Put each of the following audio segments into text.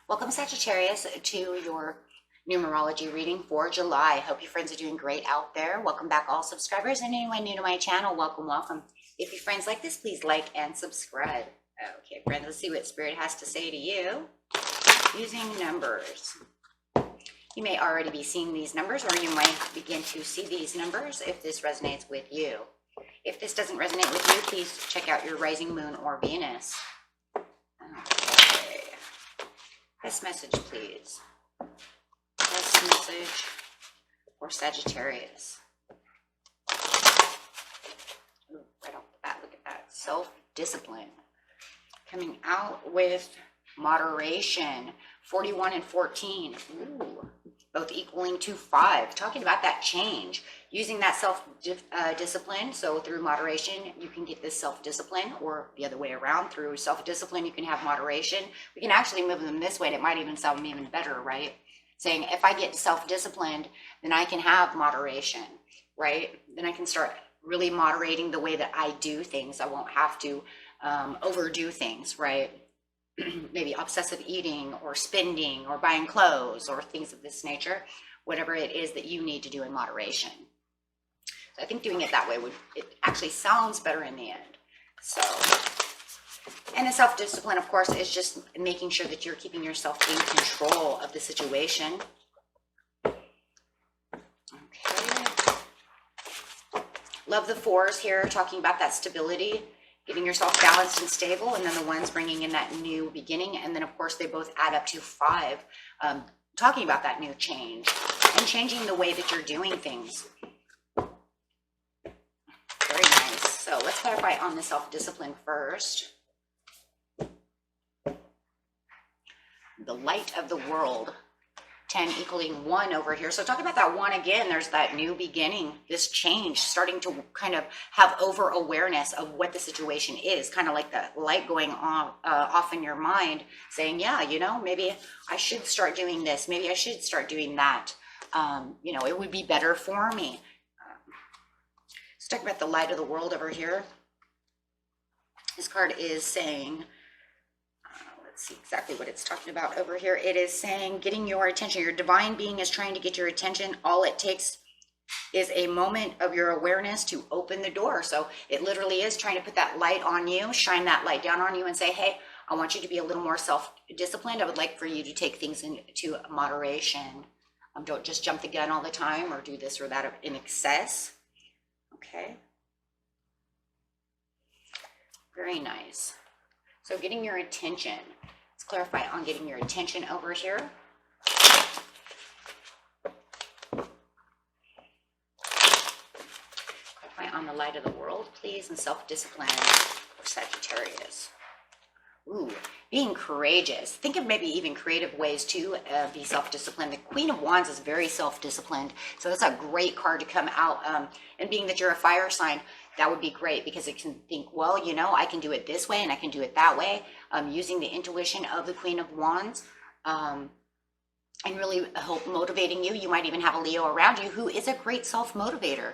Welcome, Sagittarius, to your numerology reading for July. Hope your friends are doing great out there. Welcome back, all subscribers, and anyone new to my channel, welcome, welcome. If your friends like this, please like and subscribe. Okay, friends, let's see what Spirit has to say to you using numbers. You may already be seeing these numbers, or you might begin to see these numbers if this resonates with you. If this doesn't resonate with you, please check out your rising moon or Venus. Okay. Best message, please. Best message for Sagittarius. Ooh, right off the bat, look at that. Self-discipline. Coming out with moderation. 41 and 14. Ooh, both equaling to 5. Talking about that change. Using that self-discipline. So through moderation, you can get this self-discipline, or the other way around. Through self-discipline, you can have moderation. We can actually move them this way, and it might even sound even better, right? Saying, if I get self-disciplined, then I can have moderation, right? Then I can start really moderating the way that I do things. I won't have to overdo things, right? Maybe obsessive eating or spending or buying clothes or things of this nature, whatever it is that you need to do in moderation. So I think doing it that way it actually sounds better in the end. So, and the self-discipline, of course, is just making sure that you're keeping yourself in control of the situation. Okay. Love the 4s here, talking about that stability. Getting yourself balanced and stable, and then the 1s bringing in that new beginning, and then of course they both add up to 5, talking about that new change and changing the way that you're doing things. Very nice. So let's clarify on the self-discipline first. The light of the world. 10 equaling 1 over here. So talking about that 1 again, there's that new beginning, this change, starting to kind of have over awareness of what the situation is, kind of like the light going on off in your mind, saying, yeah, you know, maybe I should start doing this. Maybe I should start doing that. You know, it would be better for me. Let's talk about the light of the world over here. This card is saying, see exactly what it's talking about over here. It is saying getting your attention. Your divine being is trying to get your attention. All it takes is a moment of your awareness to open the door. So it literally is trying to put that light on you, shine that light down on you and say, hey, I want you to be a little more self-disciplined. I would like for you to take things into moderation. Don't just jump the gun all the time or do this or that in excess. Okay. Very nice. So getting your attention. Let's clarify on getting your attention over here. Clarify on the light of the world, please, and self-discipline for Sagittarius. Ooh, being courageous. Think of maybe even creative ways to be self-disciplined. The Queen of Wands is very self-disciplined. So that's a great card to come out. And being that you're a fire sign, that would be great because it can think, well, you know, I can do it this way and I can do it that way. Using the intuition of the Queen of Wands and really help motivating you. You might even have a Leo around you who is a great self-motivator.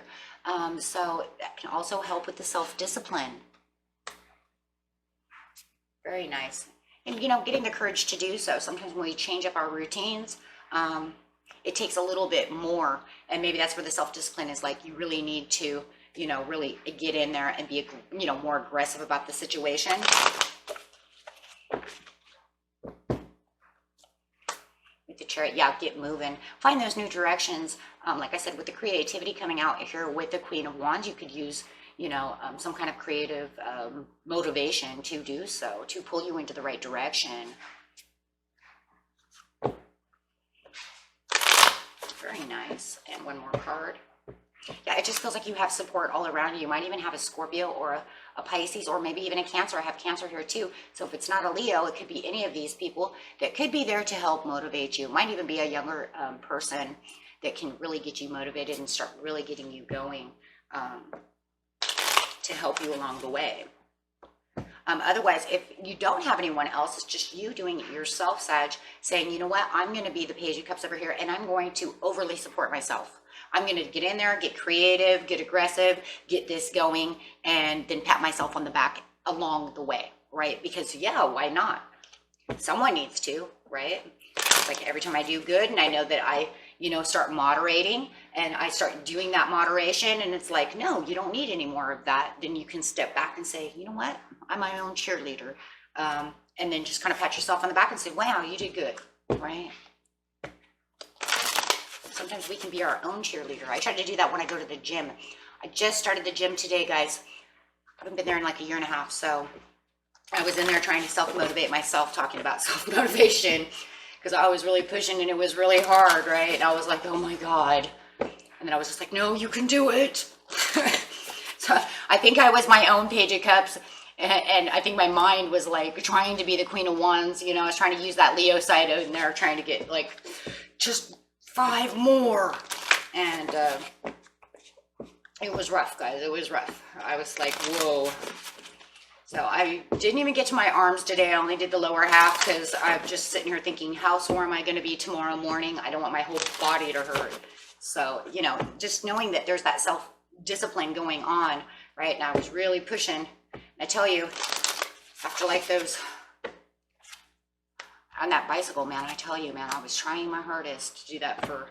So that can also help with the self-discipline. Very nice. And, you know, getting the courage to do so. Sometimes when we change up our routines, it takes a little bit more. And maybe that's where the self-discipline is like, you really need to, you know, really get in there and be, you know, more aggressive about the situation. With the Chariot, yeah, get moving. Find those new directions. Like I said, with the creativity coming out here with the Queen of Wands, you could use, you know, some kind of creative motivation to do so, to pull you into the right direction. Very nice. And one more card. Yeah, it just feels like you have support all around you. You might even have a Scorpio or a Pisces or maybe even a Cancer. I have Cancer here too. So if it's not a Leo, it could be any of these people that could be there to help motivate you. It might even be a younger person that can really get you motivated and start really getting you going to help you along the way. Otherwise, if you don't have anyone else, it's just you doing it yourself, Sag, saying, you know what, I'm going to be the Page of Cups over here and I'm going to overly support myself. I'm going to get in there, get creative, get aggressive, get this going, and then pat myself on the back along the way, right? Because, yeah, why not? Someone needs to, right? It's like every time I do good and I know that I, you know, start moderating and I start doing that moderation, and it's like, no, you don't need any more of that. Then you can step back and say, you know what? I'm my own cheerleader. And then just kind of pat yourself on the back and say, wow, you did good, right? Sometimes we can be our own cheerleader. I try to do that when I go to the gym. I just started the gym today, guys. I haven't been there in like a year and a half. So I was in there trying to self-motivate myself, talking about self-motivation, because I was really pushing and it was really hard, right? And I was like, oh my God. And then I was just like, no, you can do it. So I think I was my own Page of Cups. And I think my mind was like trying to be the Queen of Wands. You know, I was trying to use that Leo side in there, trying to get like just 5 more. And it was rough, guys. It was rough. I was like, whoa. So I didn't even get to my arms today. I only did the lower half because I'm just sitting here thinking, how sore am I going to be tomorrow morning? I don't want my whole body to hurt. So, you know, just knowing that there's that self-discipline going on, right? And I was really pushing. I tell you, after like those, on that bicycle, man, I tell you, man, I was trying my hardest to do that for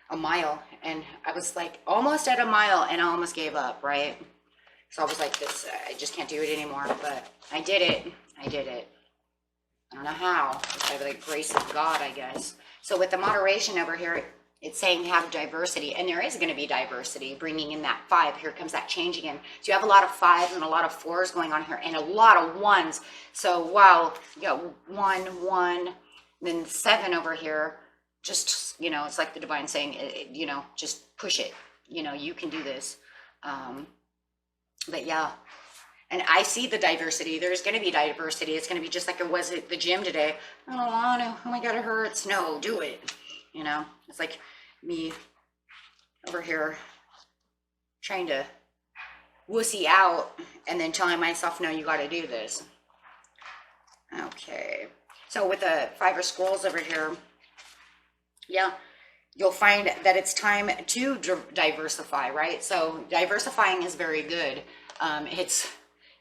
a mile. And I was like almost at a mile and I almost gave up, right? So I was like, this, I just can't do it anymore. But I did it. I did it. I don't know how. It's by the grace of God, I guess. So with the moderation over here, it's saying have diversity, and there is going to be diversity, bringing in that 5. Here comes that change again. So you have a lot of 5s and a lot of 4s going on here, and a lot of 1s. So wow, you got 1, 1, then 7 over here. Just, you know, it's like the divine saying, you know, just push it. You know, you can do this. But yeah, and I see the diversity. There's going to be diversity. It's going to be just like it was at the gym today. I don't want to. Oh my God, it hurts. No, do it. You know, it's like me over here trying to wussy out and then telling myself, no, you got to do this. Okay. So with the 5 of Scrolls over here, yeah, you'll find that it's time to diversify, right? So diversifying is very good. It's,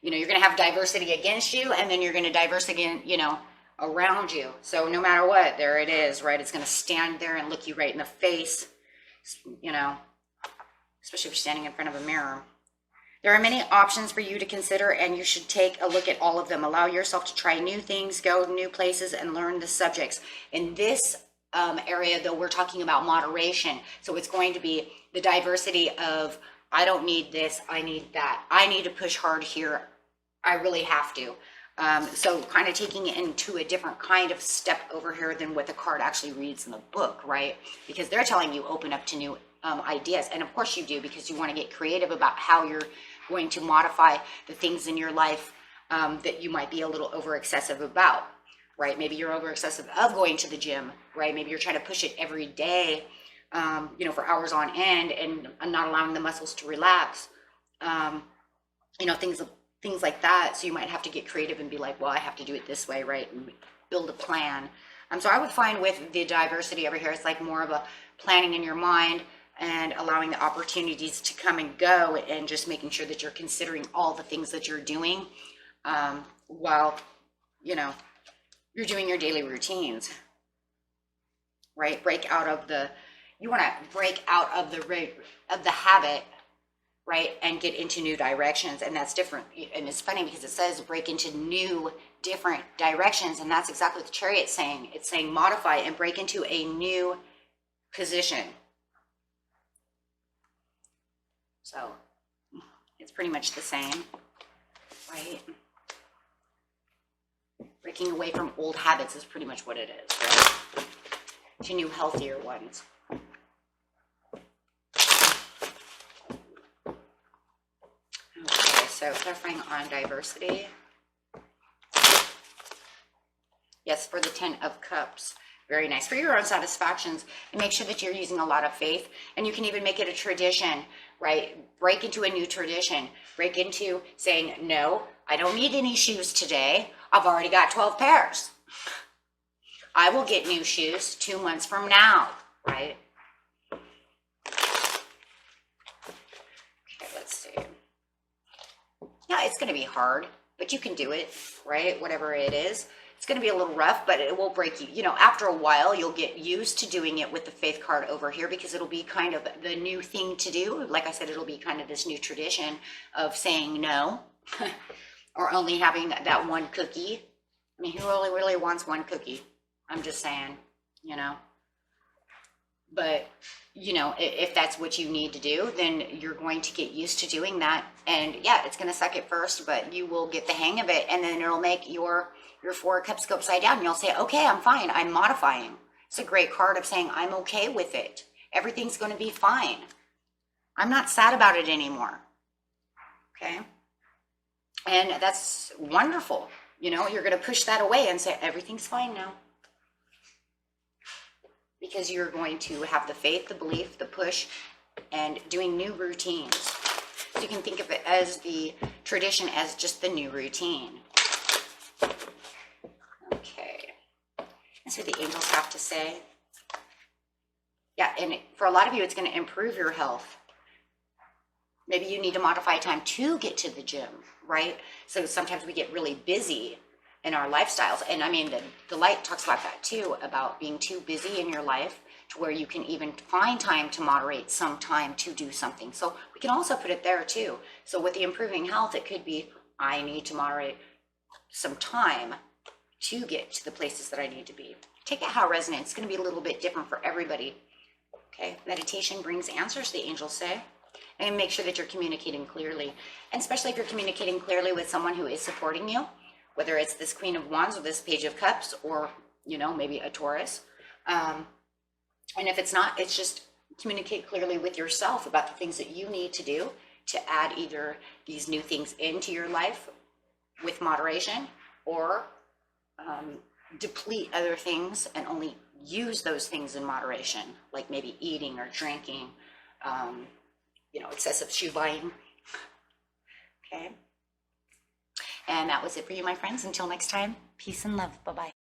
you know, you're going to have diversity against you, and then you're going to diversify, you know, around you. So no matter what, there it is, right? It's going to stand there and look you right in the face, you know, especially if you're standing in front of a mirror. There are many options for you to consider, and you should take a look at all of them. Allow yourself to try new things, go to new places, and learn the subjects. In this area, though, we're talking about moderation. So it's going to be the diversity of, I don't need this, I need that. I need to push hard here. I really have to. So kind of taking it into a different kind of step over here than what the card actually reads in the book, right? Because they're telling you open up to new ideas. And of course you do, because you want to get creative about how you're going to modify the things in your life that you might be a little over excessive about, right? Maybe you're over excessive of going to the gym, right? Maybe you're trying to push it every day, you know, for hours on end, and not allowing the muscles to relax, you know, things like that. So you might have to get creative and be like, well, I have to do it this way, right? And build a plan. So I would find with the diversity over here, it's like more of a planning in your mind and allowing the opportunities to come and go, and just making sure that you're considering all the things that you're doing while, you know, you're doing your daily routines, right? You want to break out of the habit, right? And get into new directions. And that's different. And it's funny because it says break into new, different directions. And that's exactly what the Chariot's saying. It's saying modify and break into a new position. So it's pretty much the same, right? Breaking away from old habits is pretty much what it is, right? To new, healthier ones. Okay, so clarifying on diversity. Yes, for the 10 of Cups. Very nice. For your own satisfactions, and make sure that you're using a lot of faith. And you can even make it a tradition, right? Break into a new tradition. Break into saying, no, I don't need any shoes today. I've already got 12 pairs. I will get new shoes 2 months from now, right? Okay, let's see. Yeah, it's going to be hard, but you can do it, right? Whatever it is, It's going to be a little rough, but it will break you. You know, after a while, you'll get used to doing it with the faith card over here because it'll be kind of the new thing to do. Like I said, it'll be kind of this new tradition of saying no or only having that one cookie. I mean, who really wants one cookie? I'm just saying, you know. But, you know, if that's what you need to do, then you're going to get used to doing that. And yeah, it's going to suck at first, but you will get the hang of it. And then it'll make your 4 of Cups go upside down. And you'll say, okay, I'm fine. I'm modifying. It's a great card of saying, I'm okay with it. Everything's going to be fine. I'm not sad about it anymore. Okay. And that's wonderful. You know, you're going to push that away and say, everything's fine now. Because you're going to have the faith, the belief, the push, and doing new routines. So you can think of it as the tradition as just the new routine. Okay. That's what the angels have to say. Yeah, and for a lot of you, it's going to improve your health. Maybe you need to modify time to get to the gym, right? So sometimes we get really busy in our lifestyles. And I mean, the light talks about that too, about being too busy in your life to where you can even find time to moderate some time to do something. So we can also put it there too. So with the improving health, it could be, I need to moderate some time to get to the places that I need to be. Take it how it resonates. It's going to be a little bit different for everybody. Okay, meditation brings answers, the angels say. And make sure that you're communicating clearly. And especially if you're communicating clearly with someone who is supporting you, whether it's this Queen of Wands or this Page of Cups or, you know, maybe a Taurus. And if it's not, it's just communicate clearly with yourself about the things that you need to do to add either these new things into your life with moderation or deplete other things and only use those things in moderation, like maybe eating or drinking, you know, excessive shoe buying. Okay. And that was it for you, my friends. Until next time, peace and love. Bye-bye.